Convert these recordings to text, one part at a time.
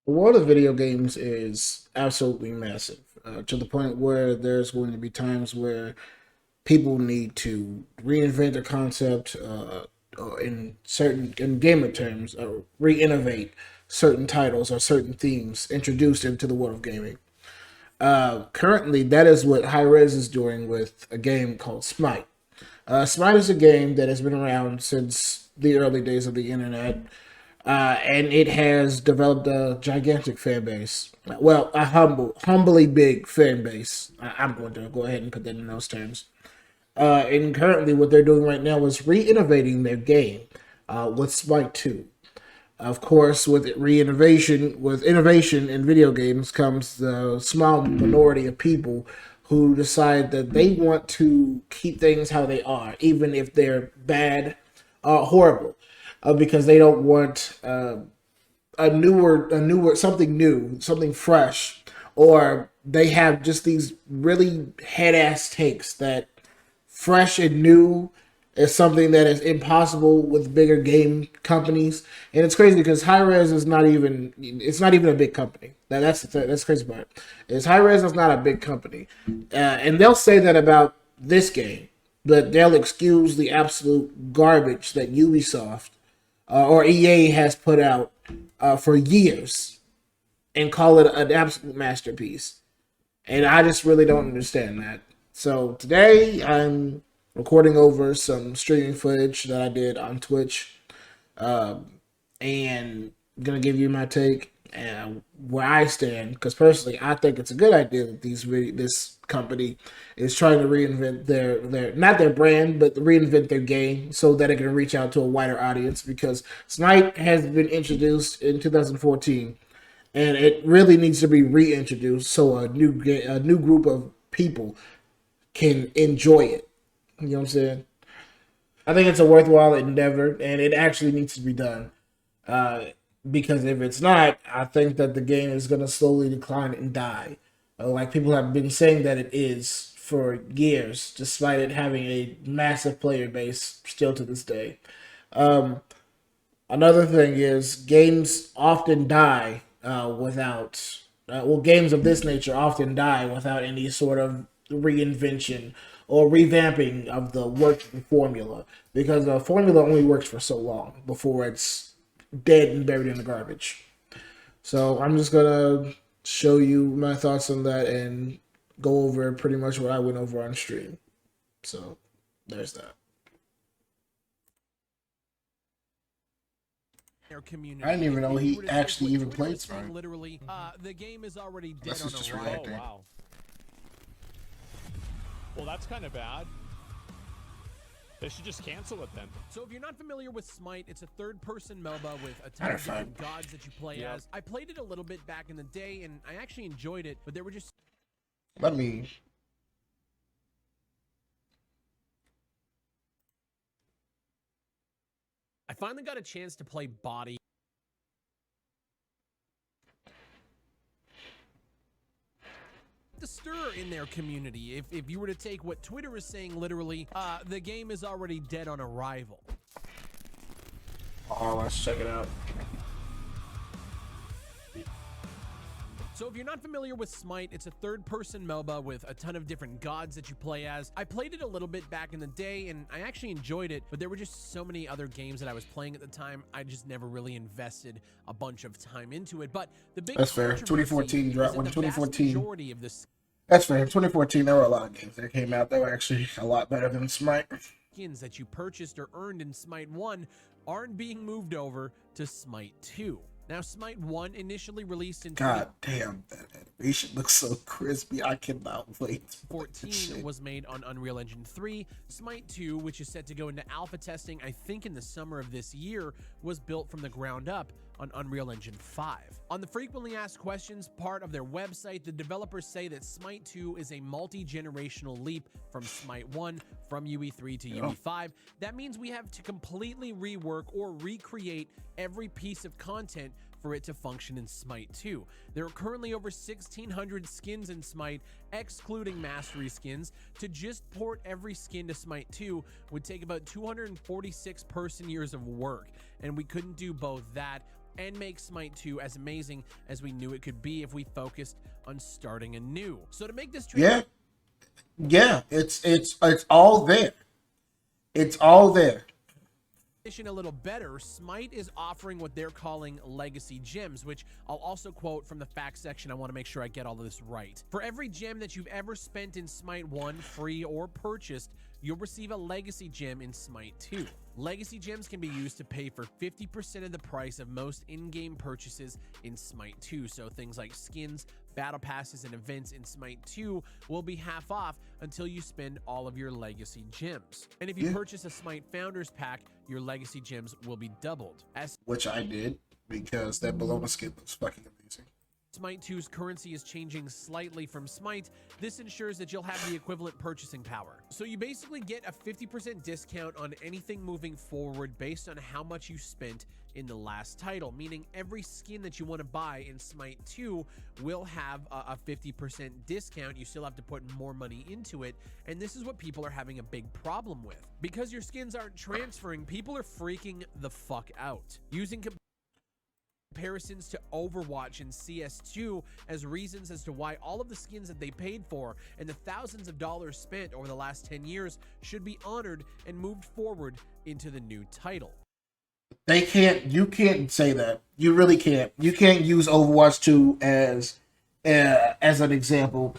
The world of video games is absolutely massive, to the point where there's going to be times where people need to reinvent a concept, or in gamer terms, re-innovate certain titles or certain themes introduced into the world of gaming. Currently, that is what High Res is doing with a game called Smite. Smite is a game that has been around since the early days of the internet, and it has developed a gigantic fan base. Well, a humbly big fan base. I'm going to go ahead and put that in those terms. And currently, what they're doing right now is re-innovating their game with Smite 2. Of course, with innovation in video games comes the small minority of people who decide that they want to keep things how they are, even if they're bad, horrible, because they don't want something new, something fresh, or they have just these really head ass takes that fresh and new is something that is impossible with bigger game companies. And it's crazy because Hi-Rez is not even a big company. That's crazy part. Is Hi-Rez is not a big company, and they'll say that about this game, but they'll excuse the absolute garbage that Ubisoft or EA has put out for years and call it an absolute masterpiece. And I just really don't understand that. So today I'm recording over some streaming footage that I did on Twitch, and I'm gonna give you my take and where I stand. Because personally, I think it's a good idea that this company is trying to reinvent their not their brand, but reinvent their game so that it can reach out to a wider audience. Because Smite has been introduced in 2014, and it really needs to be reintroduced so a new group of people can enjoy it. You know what I'm saying? I think it's a worthwhile endeavor, and it actually needs to be done. Uh, because if it's not, I think that the game is going to slowly decline and die. Like people have been saying that it is for years, despite it having a massive player base still to this day. Um, Another thing is games often die without. Well, games of this nature often die without any sort of reinvention or revamping of the working formula, because the formula only works for so long before it's dead and buried in the garbage. So I'm just gonna show you my thoughts on that and go over pretty much what I went over on stream. So there's that. Community. I didn't even know If you he were to take actually what even Twitter played is saying Smite. literally, the game is already dead This on is just arrival. reacting. Oh, wow. Well, that's kind of bad. They should just cancel it then. So if you're not familiar with Smite, it's a third-person MOBA with a ton Matter of of fact. different gods that you play Yep. as. I played it a little bit back in the day, and I actually enjoyed it, but there were just Let me. I finally got a chance to play body. The stir in their community. If you were to take what Twitter is saying literally, the game is already dead on arrival. Oh, let's check it out. So if you're not familiar with Smite, it's a third-person MOBA with a ton of different gods that you play as. I played it a little bit back in the day, and I actually enjoyed it, but there were just so many other games that I was playing at the time, I just never really invested a bunch of time into it. But the big That's fair. controversy 2014 is dropped that when the 2014. vast majority of this That's fair. In 2014, there were a lot of games that came out that were actually a lot better than Smite. skins that you purchased or earned in Smite 1 aren't being moved over to Smite 2. Now, Smite 1 initially released in God damn, that animation looks so crispy. I cannot wait. 2014 was made on Unreal Engine 3. Smite 2, which is set to go into alpha testing, I think in the summer of this year, was built from the ground up on Unreal Engine 5. On the frequently asked questions part of their website, the developers say that Smite 2 is a multi-generational leap from Smite 1, from UE3 to UE5. That means we have to completely rework or recreate every piece of content for it to function in Smite 2. There are currently over 1,600 skins in Smite, excluding Mastery skins. To just port every skin to Smite 2 would take about 246 person years of work, and we couldn't do both that and make Smite 2 as amazing as we knew it could be if we focused on starting anew. So to make this yeah, it's all there. It's all there. a little better, Smite is offering what they're calling legacy gems, which I'll also quote from the facts section. I want to make sure I get all of this right. For every gem that you've ever spent in Smite 1, free or purchased, you'll receive a legacy gem in Smite 2. Legacy gems can be used to pay for 50% of the price of most in-game purchases in Smite 2. So things like skins, battle passes, and events in Smite 2 will be half off until you spend all of your legacy gems. And if you purchase a Smite Founders Pack, your legacy gems will be doubled. Which I did, because that Bologna skin looks fucking amazing. Smite 2's currency is changing slightly from Smite. This ensures that you'll have the equivalent purchasing power. So you basically get a 50% discount on anything moving forward based on how much you spent in the last title, meaning every skin that you want to buy in Smite 2 will have a 50% discount. You still have to put more money into it, and this is what people are having a big problem with. Because your skins aren't transferring, people are freaking the fuck out, using comparisons to Overwatch and CS2 as reasons as to why all of the skins that they paid for and the thousands of dollars spent over the last 10 years should be honored and moved forward into the new title. You can't say that. You really can't. You can't use Overwatch 2 as an example,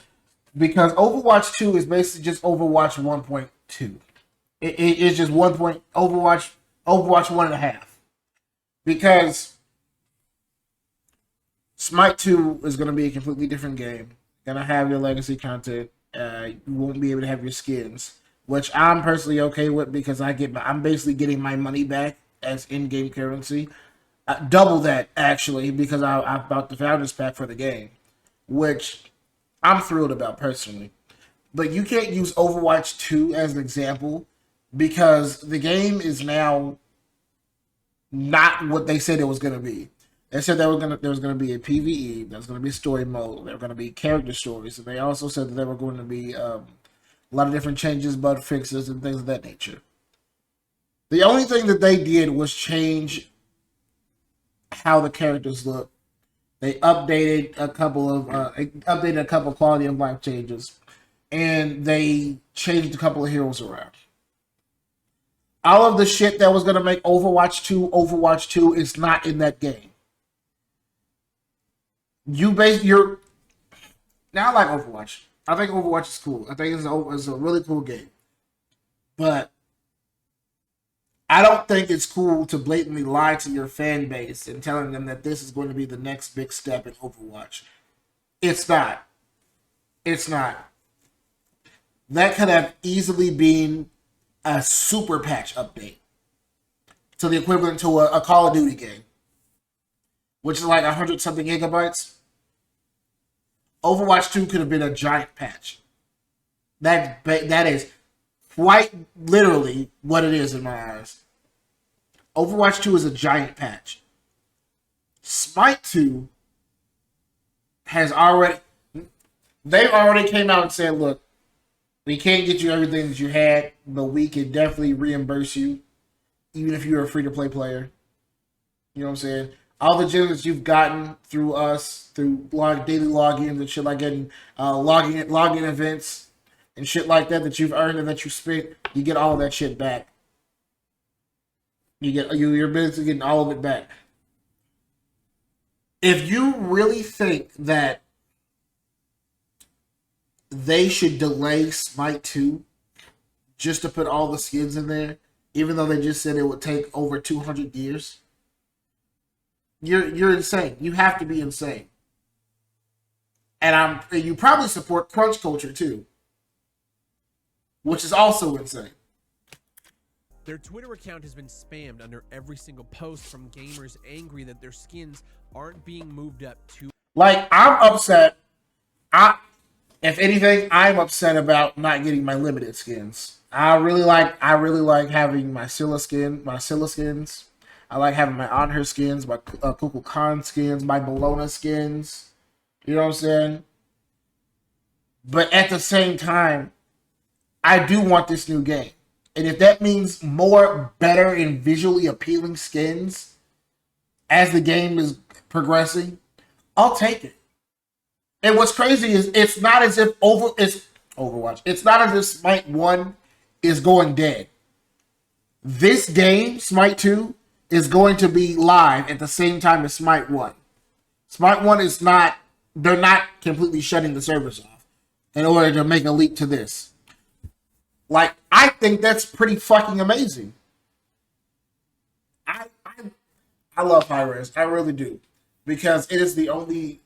because Overwatch 2 is basically just Overwatch 1.2. It's just Overwatch 1.5. Because Smite 2 is going to be a completely different game. Going to have your legacy content. You won't be able to have your skins, which I'm personally okay with, because I'm basically getting my money back as in-game currency. Double that, actually, because I bought the Founders Pack for the game, which I'm thrilled about personally. But you can't use Overwatch 2 as an example, because the game is now not what they said it was going to be. They said there was going to be a PvE, there was going to be a story mode, there were going to be character stories, and they also said that there were going to be a lot of different changes, bug fixes, and things of that nature. The only thing that they did was change how the characters look. They updated a couple of quality of life changes, and they changed a couple of heroes around. All of the shit that was going to make Overwatch 2 is not in that game. Now I like Overwatch. I think Overwatch is cool. I think it's a really cool game. But I don't think it's cool to blatantly lie to your fan base and telling them that this is going to be the next big step in Overwatch. It's not. It's not. That could have easily been a super patch update to the equivalent to a Call of Duty game, which is like 100-something gigabytes. Overwatch 2 could have been a giant patch. That is quite literally what it is in my eyes. Overwatch 2 is a giant patch. Smite 2 they already came out and said, look, we can't get you everything that you had, but we can definitely reimburse you, even if you're a free-to-play player. You know what I'm saying? All the gems that you've gotten through us, through daily logins and shit like that, login events and shit like that you've earned and that you spent, you get all of that shit back. You're basically getting all of it back. If you really think that they should delay Smite 2 just to put all the skins in there, even though they just said it would take over 200 years, you're insane. You have to be insane. And you probably support crunch culture too, which is also insane. Their Twitter account has been spammed under every single post from gamers angry that their skins aren't being moved up to. Like, I'm upset. If anything, I'm upset about not getting my limited skins. I really like having my Scylla skins. I like having my On Her skins, my Kukulkan Khan skins, my Bologna skins. You know what I'm saying? But at the same time, I do want this new game. And if that means more better and visually appealing skins as the game is progressing, I'll take it. And what's crazy is it's not as if it's Overwatch. It's not as if Smite 1 is going dead. This game, Smite 2, is going to be live at the same time as Smite 1. Smite 1 is not, they're not completely shutting the servers off in order to make a leap to this. Like, I think that's pretty fucking amazing. I love Hi-Rez. I really do. Because it is the only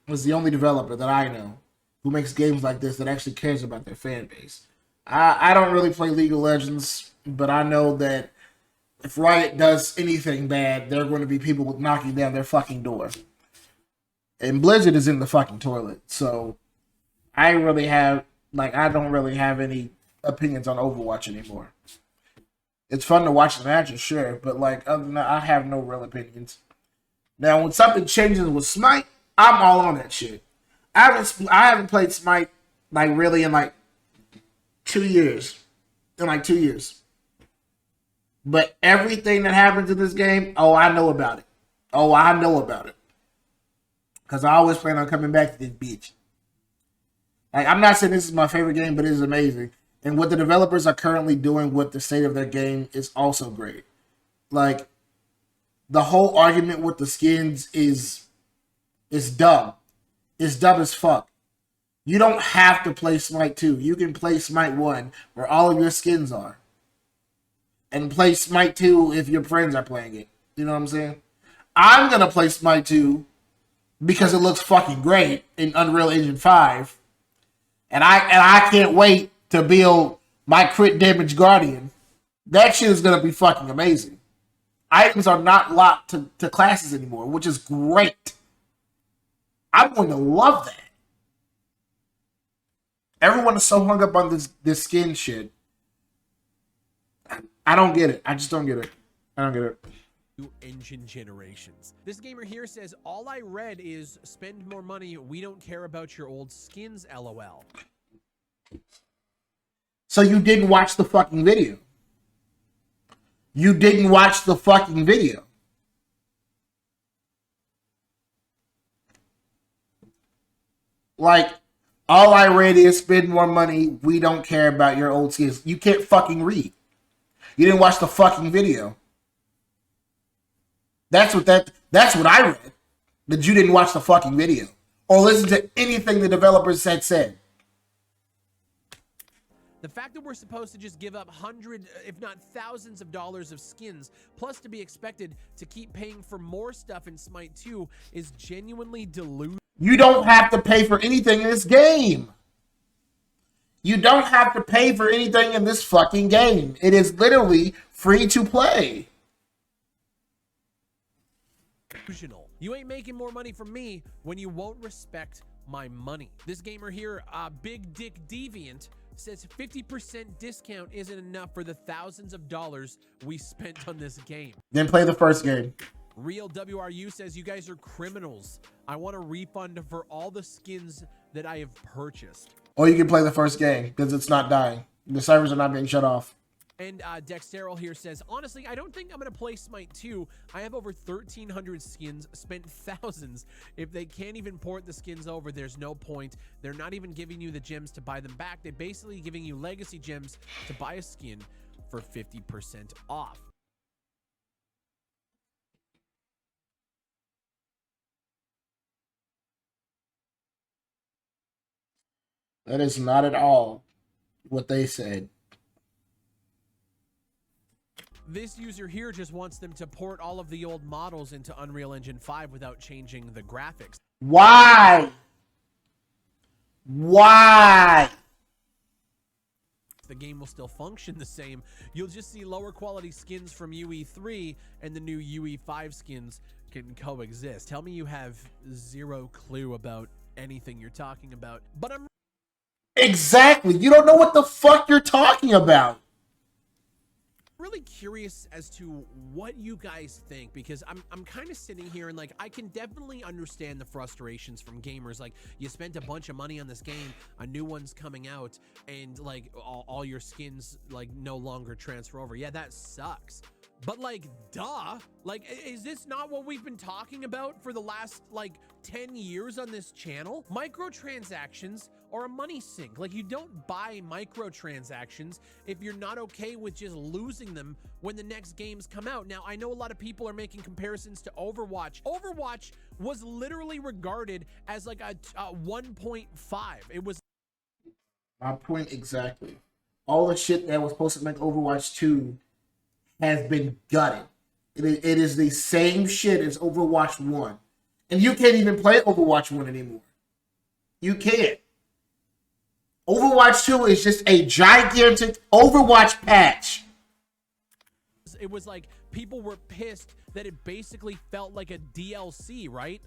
was the only developer that I know who makes games like this that actually cares about their fan base. I don't really play League of Legends, but I know that if Riot does anything bad, there are going to be people knocking down their fucking door. And Blizzard is in the fucking toilet, so I don't really have any opinions on Overwatch anymore. It's fun to watch the matches, sure, but other than that, I have no real opinions. Now, when something changes with Smite, I'm all on that shit. I haven't played Smite really in 2 years. In 2 years. But everything that happens in this game, I know about it. Because I always plan on coming back to this bitch. I'm not saying this is my favorite game, but it is amazing. And what the developers are currently doing with the state of their game is also great. The whole argument with the skins is dumb. It's dumb as fuck. You don't have to play Smite 2. You can play Smite 1, where all of your skins are. And play Smite 2 if your friends are playing it. You know what I'm saying? I'm going to play Smite 2 because it looks fucking great in Unreal Engine 5. And I can't wait to build my crit damage guardian. That shit is going to be fucking amazing. Items are not locked to classes anymore, which is great. I'm going to love that. Everyone is so hung up on this skin shit. I don't get it. I just don't get it. I don't get it. Engine generations. This gamer here says, all I read is spend more money. We don't care about your old skins, LOL. So you didn't watch the fucking video. You didn't watch the fucking video. All I read is spend more money. We don't care about your old skins. You can't fucking read. You didn't watch the fucking video. That's what I read. That you didn't watch the fucking video. Or listen to anything the developers had said. The fact that we're supposed to just give up hundreds, if not thousands of dollars of skins, plus to be expected to keep paying for more stuff in Smite 2 is genuinely delusional. You don't have to pay for anything in this game. You don't have to pay for anything in this fucking game. It is literally free to play. You ain't making more money from me when you won't respect my money. This gamer here, Big Dick Deviant, says 50% discount isn't enough for the thousands of dollars we spent on this game. Then play the first game. Real WRU says, you guys are criminals. I want a refund for all the skins that I have purchased. Or you can play the first game because it's not dying. The servers are not being shut off. And Dexterol here says, honestly, I don't think I'm going to play Smite 2. I have over 1,300 skins, spent thousands. If they can't even port the skins over, there's no point. They're not even giving you the gems to buy them back. They're basically giving you legacy gems to buy a skin for 50% off. That is not at all what they said. This user here just wants them to port all of the old models into Unreal Engine 5 without changing the graphics. Why? Why? The game will still function the same. You'll just see lower quality skins from UE3 and the new UE5 skins can coexist. Tell me you have zero clue about anything you're talking about, but I'm... Exactly. You don't know what the fuck you're talking about. really curious as to what you guys think, because I'm kind of sitting here and like I can definitely understand the frustrations from gamers. Like, you spent a bunch of money on this game, a new one's coming out, and like all your skins like no longer transfer over. Yeah, that sucks. But like, duh, like, is this not what we've been talking about for the last like 10 years on this channel? Microtransactions are a money sink. Like, you don't buy microtransactions if you're not okay with just losing them when the next games come out. Now, I know a lot of people are making comparisons to Overwatch. Overwatch was literally regarded as like a 1.5. It was My point exactly. All the shit that was supposed to make Overwatch 2 has been gutted. It is the same shit as Overwatch 1. And you can't even play Overwatch 1 anymore. You can't. Overwatch 2 is just a gigantic Overwatch patch. it was like people were pissed that it basically felt like a DLC, right?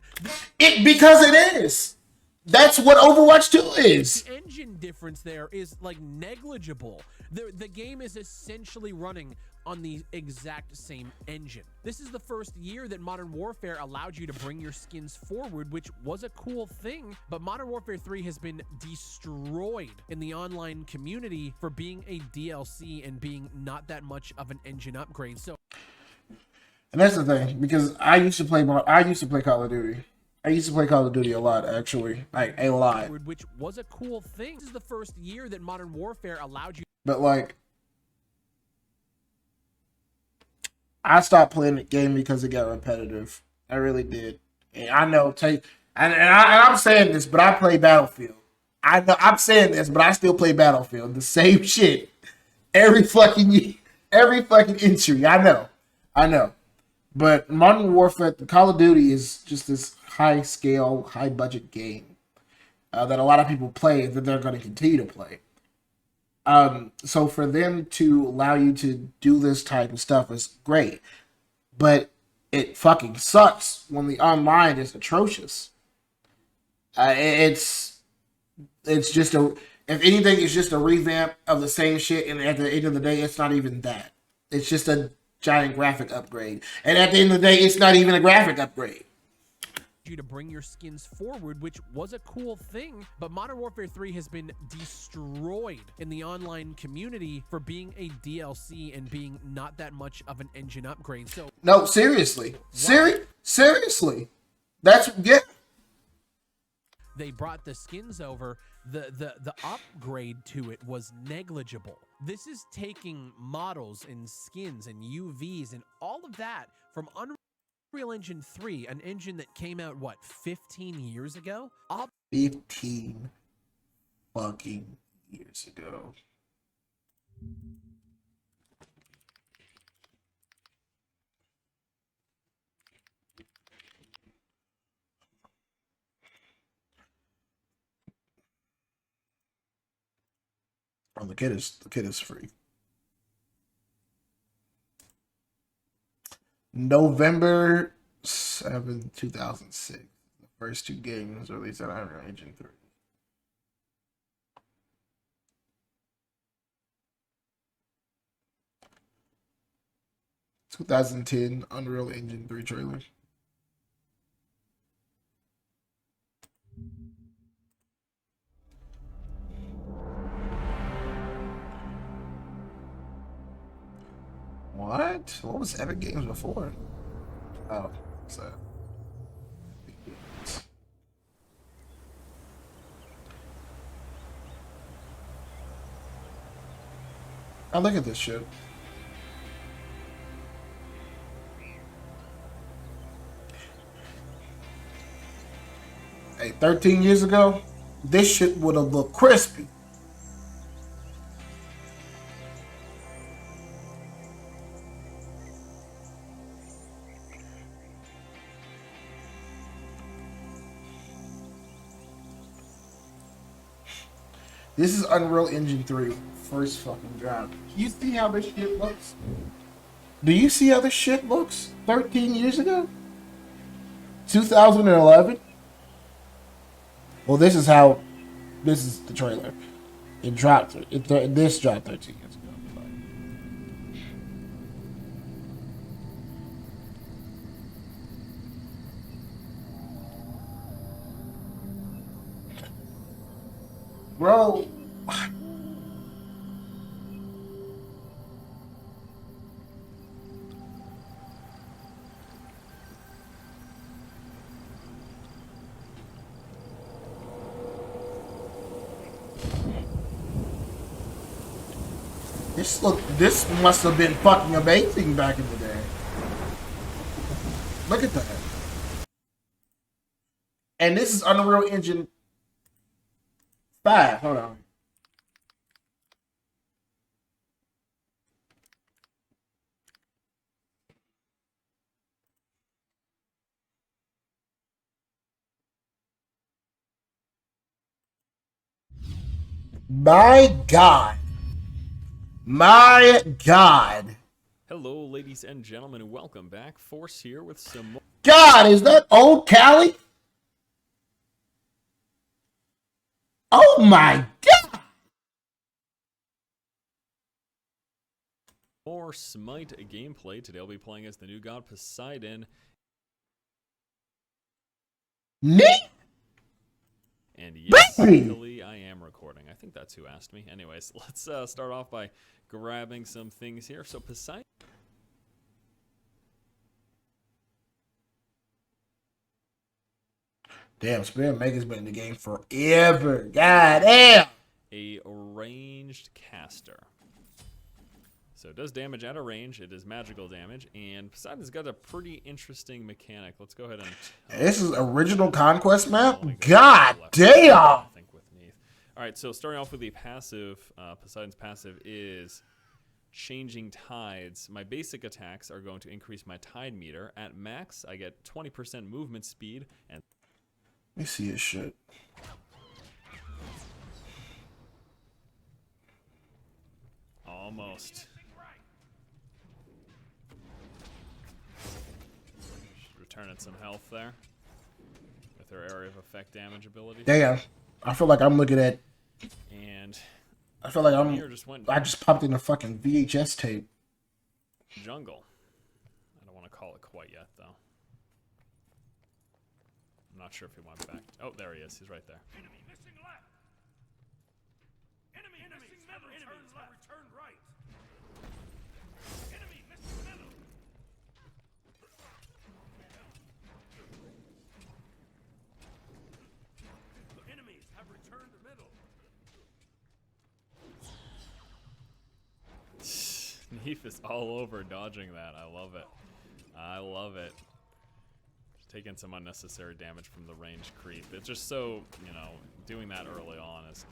Because it is. That's what Overwatch 2 is. The engine difference there is like negligible. The game is essentially running on the exact same engine. This is the first year that Modern Warfare allowed you to bring your skins forward, which was a cool thing, but Modern Warfare 3 has been destroyed in the online community for being a DLC and being not that much of an engine upgrade. So, and that's the thing, because I used to play Call of Duty. I used to play Call of Duty a lot, actually. Like, a lot. Which was a cool thing. This is the first year that Modern Warfare allowed you. But, like, I stopped playing the game because it got repetitive. I really did. And I know, I'm saying this, but I play Battlefield. I know I'm saying this, but I still play Battlefield. The same shit. Every fucking entry. I know. But Modern Warfare, Call of Duty is just this high-scale, high-budget game that a lot of people play that they're going to continue to play. So for them to allow you to do this type of stuff is great. But it fucking sucks when the online is atrocious. It's just if anything, it's just a revamp of the same shit, and at the end of the day, it's not even that. It's just a giant graphic upgrade. And at the end of the day, it's not even a graphic upgrade. You to bring your skins forward, which was a cool thing, but Modern Warfare 3 has been destroyed in the online community for being a DLC and being not that much of an engine upgrade. So no, seriously. Seriously. That's they brought the skins over. The upgrade to it was negligible. This is taking models and skins and UVs and all of that from Unreal Engine 3, an engine that came out, what, 15 years ago? 15 fucking years ago. Oh, the kid is free. November 7th, 2006. The first two games released on Unreal Engine 3. (2010) Unreal Engine 3 trailer. What? What was Epic Games before? Oh, so. I look at this shit. Hey, 13 years ago, this shit would have looked crispy. This is Unreal Engine 3, first fucking drop. You see how this shit looks? Do you see how this shit looks 13 years ago? 2011? Well, this is the trailer. This dropped 13 years ago. Bro. This must have been fucking amazing back in the day. Look at that. And this is Unreal Engine 5. Hold on. My God. My God. Hello, ladies and gentlemen, and welcome back. Force here with some more. God, is that old Callie? Oh my God. More Smite gameplay. Today I'll be playing as the new god Poseidon. Neat. And yes, Baby. luckily I am recording. I think that's who asked me. Anyways, let's start off by grabbing some things here. So Poseidon. Damn, Spirit Maker's been in the game forever. God damn. A ranged caster. So it does damage at a range. It is magical damage. And Poseidon's got a pretty interesting mechanic. Let's go ahead and... This is original Conquest map? God damn. I think with Neath. All right, so starting off with the passive, Poseidon's passive is Changing Tides. My basic attacks are going to increase my tide meter. At max, I get 20% movement speed. And let me see his shit. almost. Returning some health there with her area of effect damage ability. Damn. I feel like I'm looking at. And I feel like I just popped in a fucking VHS tape. Jungle. I don't want to call it quite yet, though. I'm not sure if he went back. Oh, there he is. He's right there. Enemy missing left. Enemy missing middle. Enemy return right. Enemy missing middle. Enemies have returned to middle. Neef is all over dodging that. I love it. I love it. Just taking some unnecessary damage from the range creep. It's just so, you know, doing that early on is,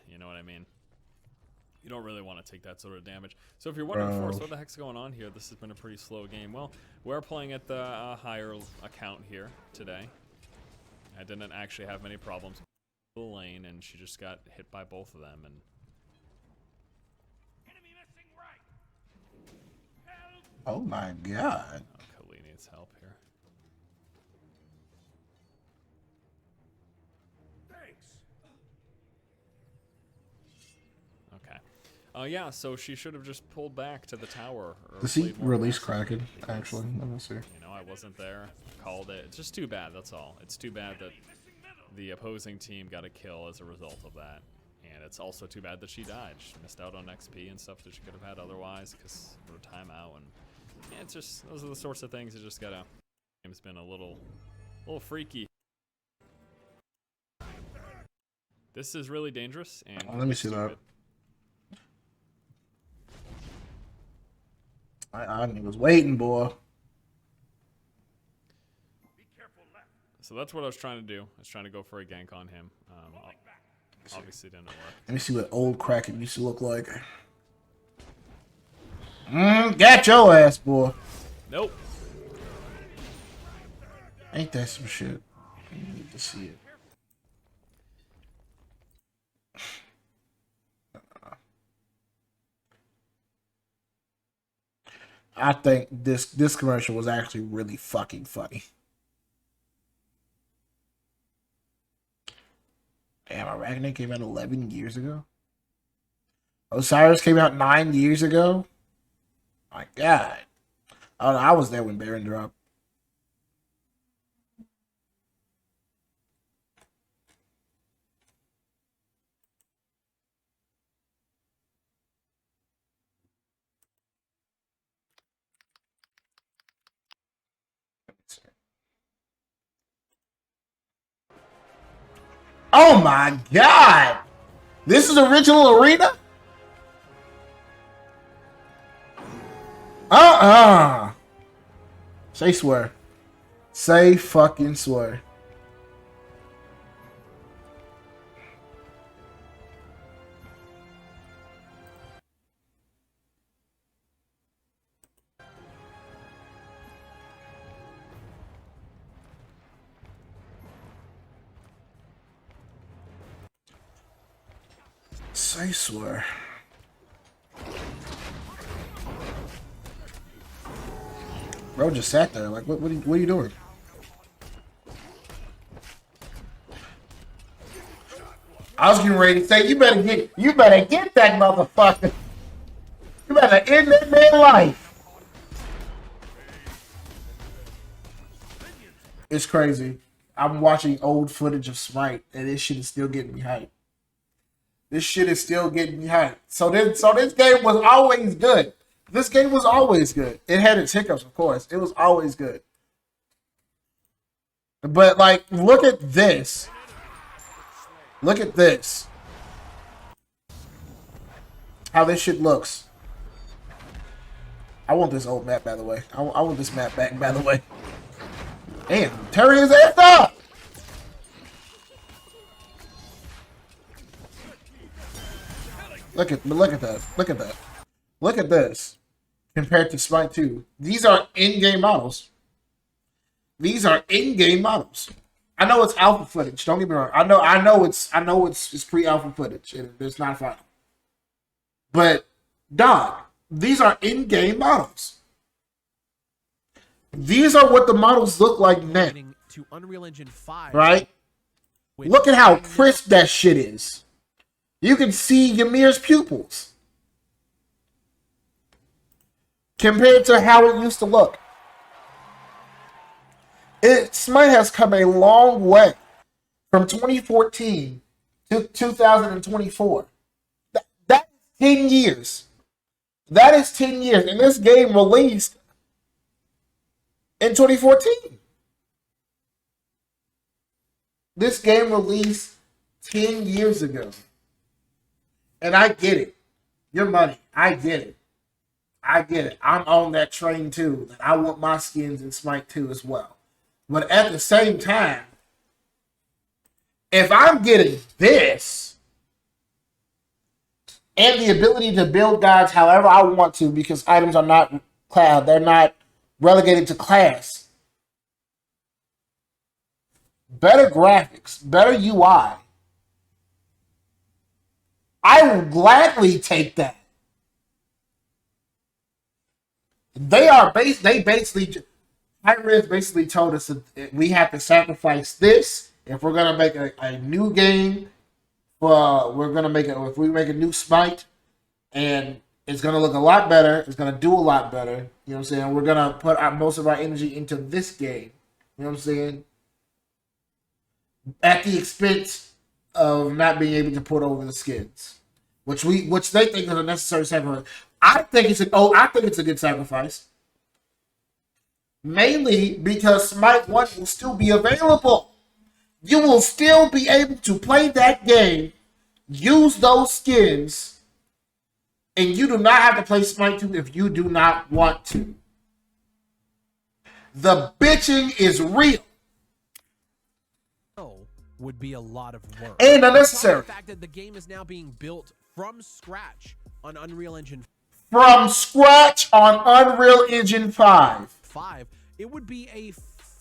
you know what I mean? You don't really want to take that sort of damage. So if you're wondering, Force, what the heck's going on here? This has been a pretty slow game. Well, we're playing at the higher account here today. I didn't actually have many problems with the lane, and she just got hit by both of them. And Oh my God. Kali needs help here. Thanks. Okay. Yeah, so she should have just pulled back to the tower. Or Does he played more release aggressive, Kraken, because, actually? Let me see. You know, I wasn't there. Called it. It's just too bad, that's all. It's too bad that the opposing team got a kill as a result of that. And it's also too bad that she died. She missed out on XP and stuff that she could have had otherwise because of her timeout. And yeah, it's just, those are the sorts of things you just gotta... Game's been a little freaky. This is really dangerous. And Let me see that. I was waiting, boy. So that's what I was trying to do. I was trying to go for a gank on him. Obviously didn't work. Let me see what old Kraken used to look like. Got your ass, boy. Nope. Ain't that some shit? I need to see it. I think this commercial was actually really fucking funny. Damn, Arachne came out 11 years ago. Osiris came out 9 years ago. My God. Oh, no, I was there when Baron dropped. Oh my god! This is original arena? Say swear. Say fucking swear. Say swear. Bro just sat there. Like, what are you doing? I was getting ready to say, you better get that motherfucker. You better end that man's life. It's crazy. I'm watching old footage of Smite, and this shit is still getting me hyped. This shit is still getting me hyped. So this game was always good. This game was always good. It had its hiccups, of course. It was always good. But, like, look at this. Look at this. How this shit looks. I want this old map, by the way. I want this map back, by the way. Damn, tear his ass up! Look at that. Look at that. Look at this. Compared to Smite 2. These are in-game models. These are in-game models. I know it's alpha footage. Don't get me wrong. I know it's pre-alpha footage. It's not final. But dog, these are in-game models. These are what the models look like now. To Unreal Engine 5, right? Look at how crisp that shit is. You can see Ymir's pupils. Compared to how it used to look. Smite has come a long way from 2014 to 2024. That's 10 years. That is 10 years. And this game released in 2014. This game released 10 years ago. And I get it. Your money. I get it. I get it. I'm on that train too. That I want my skins in Smite 2 as well. But at the same time, if I'm getting this and the ability to build gods however I want to, because items are not cloud, they're not relegated to class. Better graphics, better UI. I will gladly take that. They basically High-Res basically told us that we have to sacrifice this if we're gonna make a new game. If we make a new Smite, and it's gonna look a lot better. It's gonna do a lot better. You know what I'm saying? We're gonna put most of our energy into this game. You know what I'm saying? At the expense of not being able to put over the skins, which they think is a necessary sacrifice. I think it's a good sacrifice. Mainly because Smite 1 will still be available. You will still be able to play that game, use those skins, and you do not have to play Smite 2 if you do not want to. The bitching is real. Would be a lot of work. And unnecessary. The fact that the game is now being built from scratch on Unreal Engine 5, it would be a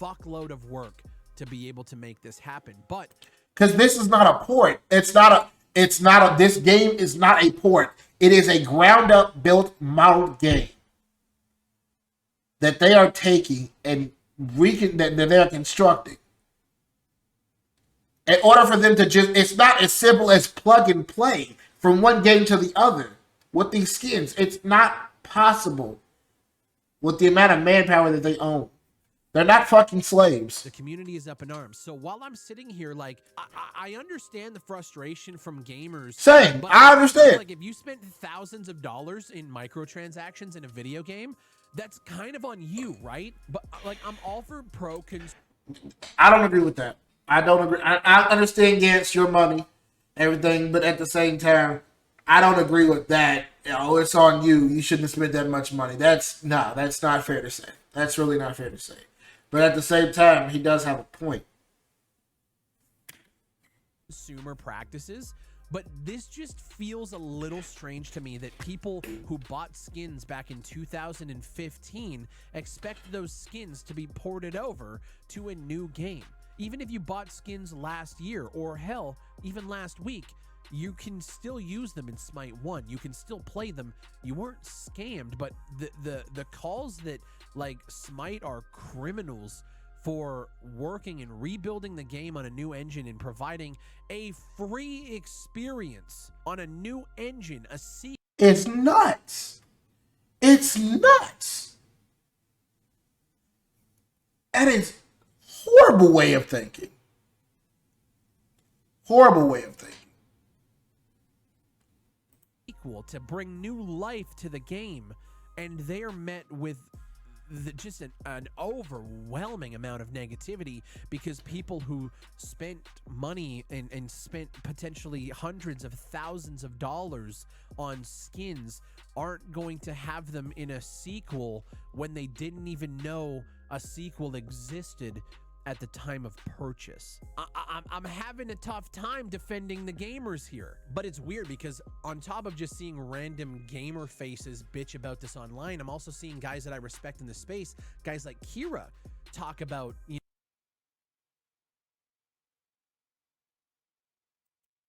fuckload of work to be able to make this happen. But because this is not a port, this game is not a port. It is a ground up built modeled game that they are taking and that they are constructing. In order for them to it's not as simple as plug and play from one game to the other with these skins. It's not possible with the amount of manpower that they own. They're not fucking slaves. The community is up in arms. So while I'm sitting here, like, I understand the frustration from gamers. Same. But I understand. Like, if you spent thousands of dollars in microtransactions in a video game, that's kind of on you, right? But, like, I'm all for I don't agree with that. I don't agree. I understand, Gantz, your money, everything, but at the same time, I don't agree with that. It's on you. You shouldn't have spent that much money. That's not fair to say. That's really not fair to say. But at the same time, he does have a point. Consumer practices, but this just feels a little strange to me that people who bought skins back in 2015 expect those skins to be ported over to a new game. Even if you bought skins last year, or hell, even last week, you can still use them in Smite 1. You can still play them. You weren't scammed, but the calls that like Smite are criminals for working and rebuilding the game on a new engine and providing a free experience on a new engine, It's nuts. It's nuts. That is horrible way of thinking. Horrible way of thinking. sequel to bring new life to the game, and they are met with just an overwhelming amount of negativity because people who spent money and spent potentially hundreds of thousands of dollars on skins aren't going to have them in a sequel when they didn't even know a sequel existed at the time of purchase. I'm having a tough time defending the gamers here, but it's weird because on top of just seeing random gamer faces bitch about this online, I'm also seeing guys that I respect in the space, guys like Kira, talk about, you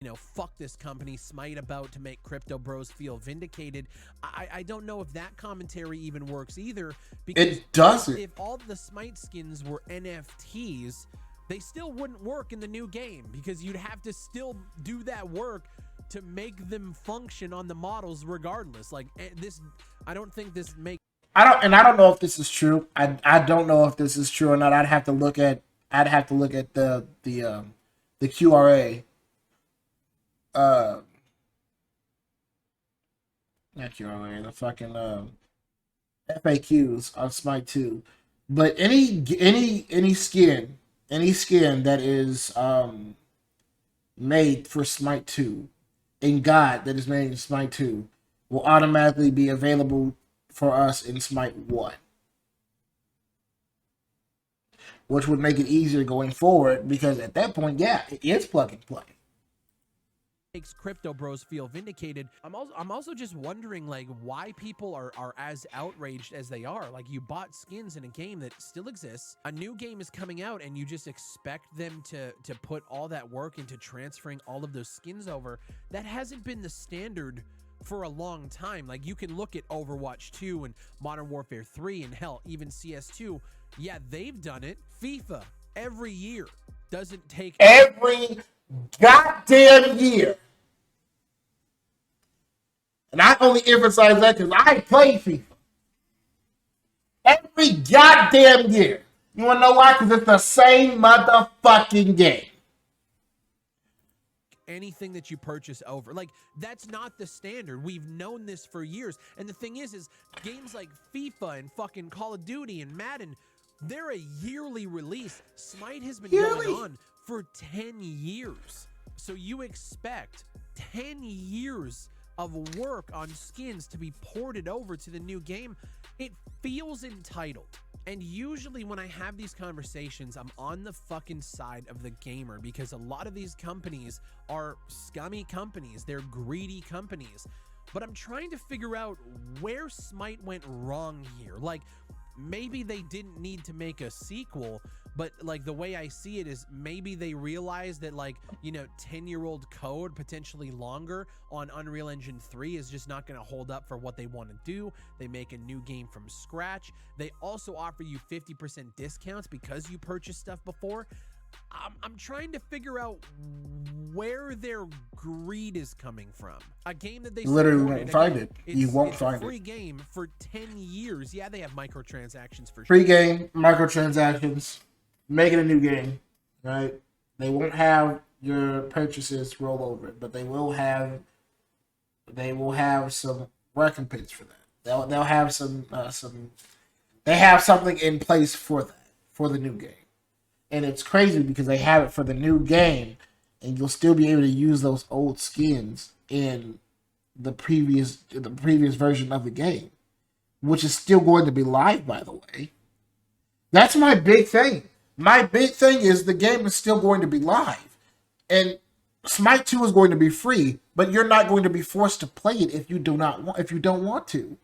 know, fuck this company, Smite about to make crypto bros feel vindicated. I don't know if that commentary even works either, because It doesn't. if all the Smite skins were NFTs, they still wouldn't work in the new game because you'd have to still do that work to make them function on the models regardless. Like this, I don't think this makes. I don't know if this is true. I don't know if this is true or not. I'd have to look at the QRA. Not QRA, the fucking FAQs on Smite 2. But any skin that is made for Smite 2 and God that is made in Smite 2 will automatically be available for us in Smite 1. Which would make it easier going forward because at that point, yeah, it is plug and play. Makes crypto bros feel vindicated. I'm also just wondering like why people are as outraged as they are. Like, you bought skins in a game that still exists. A new game is coming out and you just expect them to put all that work into transferring all of those skins over. That hasn't been the standard for a long time. Like, you can look at Overwatch 2 and Modern Warfare 3 and hell, even CS2. Yeah, they've done it. FIFA every year doesn't take Every goddamn year. And I only emphasize that because I play FIFA. Every goddamn year. You want to know why? Because it's the same motherfucking game. anything that you purchase over. Like, that's not the standard. We've known this for years. And the thing is games like FIFA and fucking Call of Duty and Madden, they're a yearly release. Smite has been going on for 10 years. So you expect 10 years of work on skins to be ported over to the new game. It feels entitled. And usually when I have these conversations, I'm on the fucking side of the gamer because a lot of these companies are scummy companies. They're greedy companies. But I'm trying to figure out where Smite went wrong here. Like, maybe they didn't need to make a sequel, but like the way I see it is maybe they realized that, like, you know, 10-year-old code, potentially longer, on Unreal Engine 3 is just not going to hold up for what they want to do. They make a new game from scratch. They also offer you 50% discounts because you purchased stuff before. I'm trying to figure out where their greed is coming from. A game that they literally won't find it. You won't find it. It's a free game for 10 years. Yeah, they have microtransactions for free game, microtransactions, making a new game, right? They won't have your purchases roll over, but they will have some recompense for that. They'll have some they have something in place for that, for the new game. And it's crazy because they have it for the new game, and you'll still be able to use those old skins in the previous version of the game, which is still going to be live, by the way. That's my big thing. My big thing is the game is still going to be live. And Smite 2 is going to be free, but you're not going to be forced to play it if you don't want to.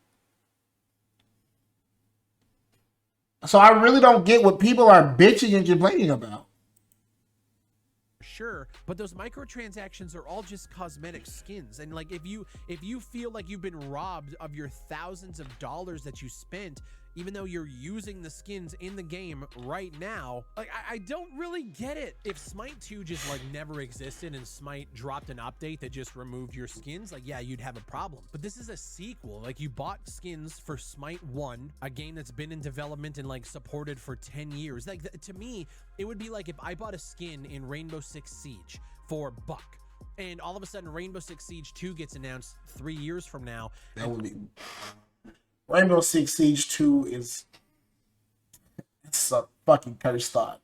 So I really don't get what people are bitching and complaining about. Sure, but those microtransactions are all just cosmetic skins, and like if you feel like you've been robbed of your thousands of dollars that you spent, even though you're using the skins in the game right now, like I don't really get it. If Smite 2 just like never existed and Smite dropped an update that just removed your skins, like yeah, you'd have a problem. But this is a sequel. Like you bought skins for Smite 1, a game that's been in development and like supported for 10 years. Like to me, it would be like if I bought a skin in Rainbow Six Siege for $1, and all of a sudden Rainbow Six Siege 2 gets announced 3 years from now. That would be Rainbow Six Siege 2 is it's a fucking cursed thought.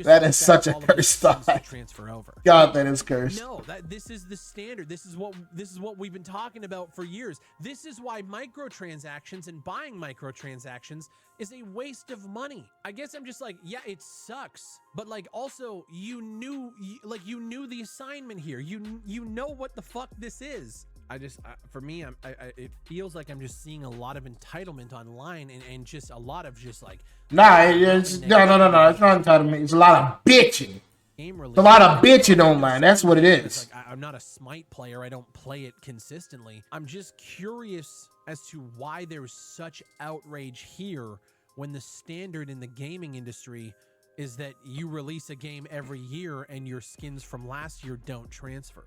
That is such a cursed thought. Transfer over. God, that is cursed. No, this is the standard. This is what we've been talking about for years. This is why microtransactions and buying microtransactions is a waste of money. I guess I'm just like, yeah, it sucks, but like also you knew the assignment here. You know what the fuck this is. For me, it feels like I'm just seeing a lot of entitlement online and just a lot of just like no. It's not entitlement. It's a lot of bitching. It's a lot of bitching online. That's what it is. Like, I'm not a Smite player. I don't play it consistently. I'm just curious as to why there's such outrage here when the standard in the gaming industry is that you release a game every year and your skins from last year don't transfer.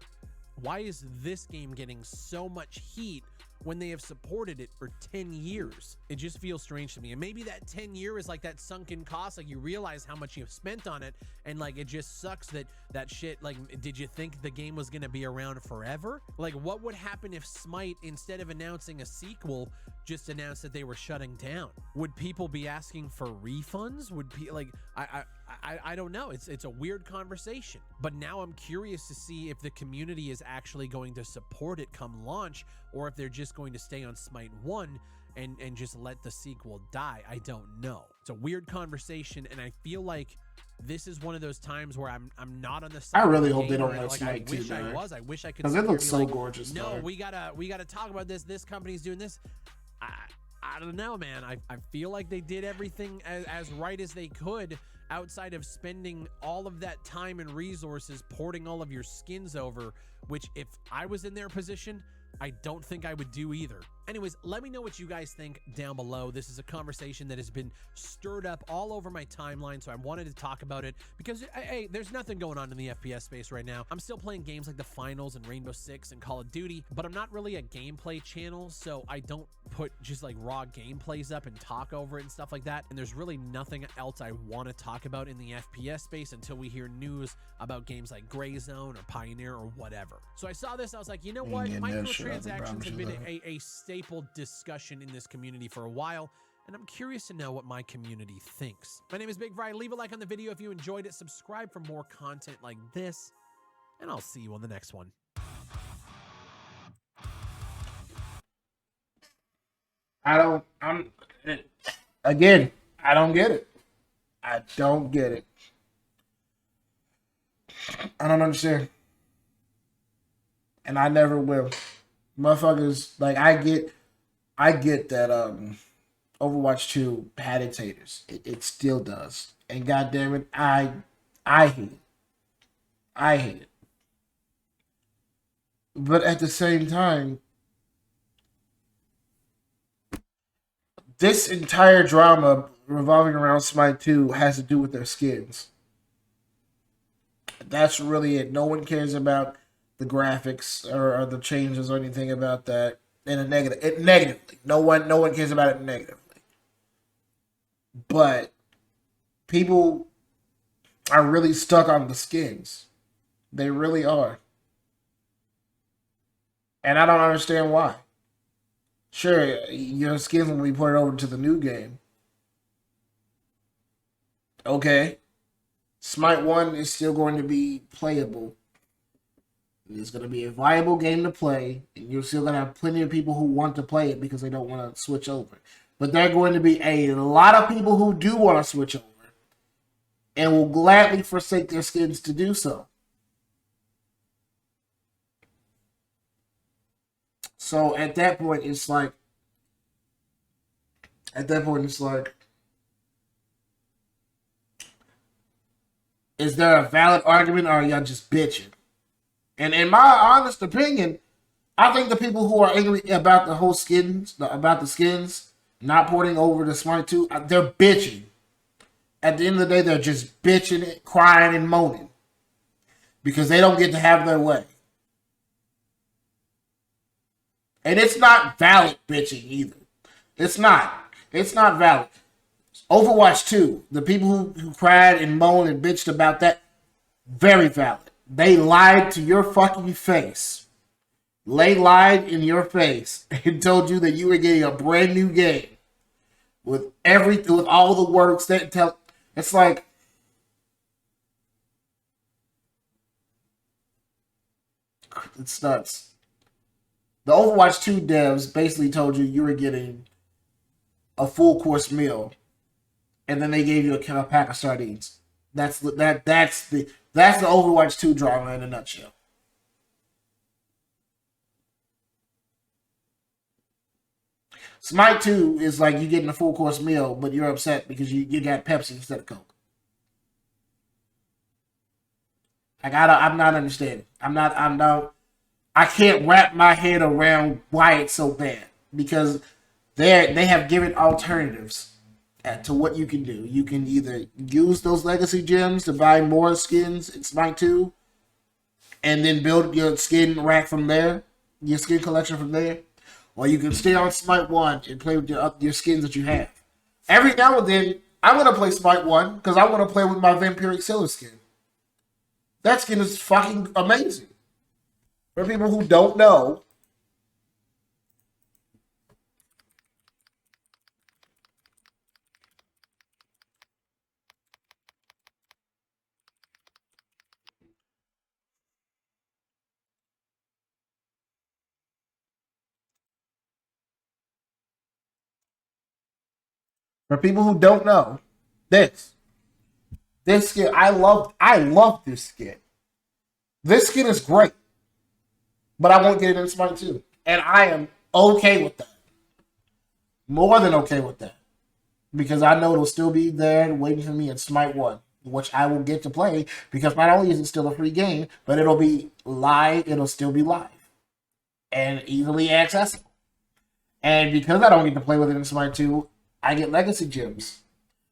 Why is this game getting so much heat when they have supported it for 10 years? It just feels strange to me. And maybe that 10 year is like that sunken cost. Like you realize how much you've spent on it. And like, it just sucks that shit. Like, did you think the game was going to be around forever? Like what would happen if Smite, instead of announcing a sequel, just announced that they were shutting down? Would people be asking for refunds? Would like, I don't know. It's a weird conversation, but now I'm curious to see if the community is actually going to support it come launch, or if they're just going to stay on Smite 1 and just let the sequel die. I don't know. It's a weird conversation, and I feel like this is one of those times where I'm not on the side. I really hope they don't let Smite 2 die. I wish I could. Because it looks so gorgeous. No, we gotta talk about this. This company's doing this. I don't know, man. I feel like they did everything as right as they could, outside of spending all of that time and resources porting all of your skins over, which if I was in their position, I don't think I would do either. Anyways, let me know what you guys think down below. This is a conversation that has been stirred up all over my timeline, so I wanted to talk about it because, hey, there's nothing going on in the FPS space right now. I'm still playing games like the Finals and Rainbow Six and Call of Duty, but I'm not really a gameplay channel, so I don't put just like raw gameplays up and talk over it and stuff like that. And there's really nothing else I want to talk about in the FPS space until we hear news about games like Gray Zone or Pioneer or whatever. So I saw this, I was like, you know what? Microtransactions have been a staple discussion in this community for a while, and I'm curious to know what my community thinks. My name is Big Fry. Leave a like on the video if you enjoyed it. Subscribe for more content like this, and I'll see you on the next one. I don't get it. I don't get it. I don't understand. And I never will. Motherfuckers, like, I get that Overwatch 2 had its haters. It still does. And goddamn it, I hate it. I hate it. But at the same time, this entire drama revolving around Smite 2 has to do with their skins. That's really it. No one cares about the graphics or the changes or anything about that in a negative. Negatively. No one cares about it negatively. But people are really stuck on the skins. They really are. And I don't understand why. Sure, your skins will be ported over to the new game. Okay. Smite 1 is still going to be playable. It's going to be a viable game to play, and you're still going to have plenty of people who want to play it because they don't want to switch over. But there are going to be a lot of people who do want to switch over and will gladly forsake their skins to do so. So at that point, it's like, is there a valid argument or are y'all just bitching? And in my honest opinion, I think the people who are angry about the whole about the skins not porting over to Smite 2, they're bitching. At the end of the day, they're just bitching, crying, and moaning because they don't get to have their way. And it's not valid bitching either. It's not. It's not valid. Overwatch 2, the people who cried and moaned and bitched about that, very valid. They lied to your fucking face. They lied in your face and told you that you were getting a brand new game with all the works that tell. It's like, it's nuts. The Overwatch 2 devs basically told you were getting a full course meal, and then they gave you a pack of sardines. That's the Overwatch 2 drama in a nutshell. Smite 2 is like you getting a full course meal, but you're upset because you got Pepsi instead of Coke. I'm not understanding. I can't wrap my head around why it's so bad because they have given alternatives to what you can do. You can either use those legacy gems to buy more skins in Smite 2 and then build your skin rack from there, your skin collection from there, or you can stay on Smite 1 and play with your skins that you have. Every now and then, I'm going to play Smite 1 because I want to play with my Vampiric Sailor skin. That skin is fucking amazing. For people who don't know, this skin, I love this skin. This skin is great, but I won't get it in Smite 2. And I am okay with that. More than okay with that. Because I know it'll still be there waiting for me in Smite 1, which I will get to play because not only is it still a free game, but it'll be live, it'll still be live and easily accessible. And because I don't get to play with it in Smite 2, I get legacy gems.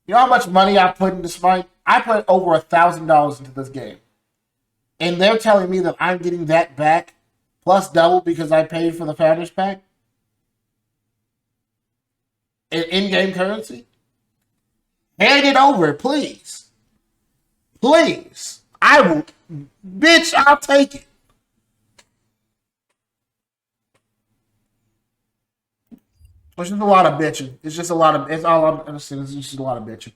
You know how much money I put into Smite? I put over $1,000 into this game. And they're telling me that I'm getting that back plus double because I paid for the Founders Pack in-game currency. Hand it over, please. Please. I will. Bitch, I'll take it. It's just a lot of bitching. It's just a lot of. It's all I'm saying. It's just a lot of bitching.